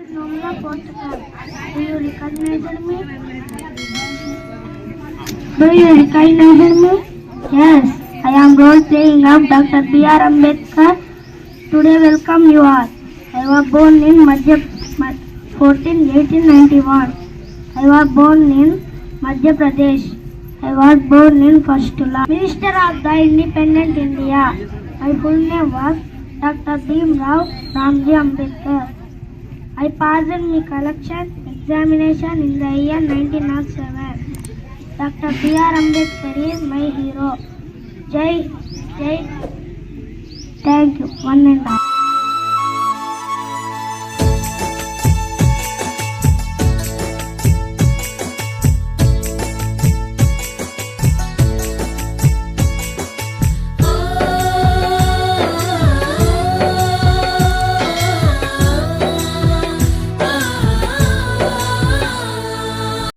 is Nomina Portugal. Do you recognize me? Yes, I am role playing of Dr. B.R. Ambedkar. Today welcome you all. I was born in 1891. I was born in Madhya Pradesh. I was born in Fastula. Minister of the Independent India. My full name was Dr. Bhimrao Ramji Ambedkar. I passed my collection examination in the year 1907. Dr. B.R. Ambedkar is my hero. Jai. Thank you. One and all.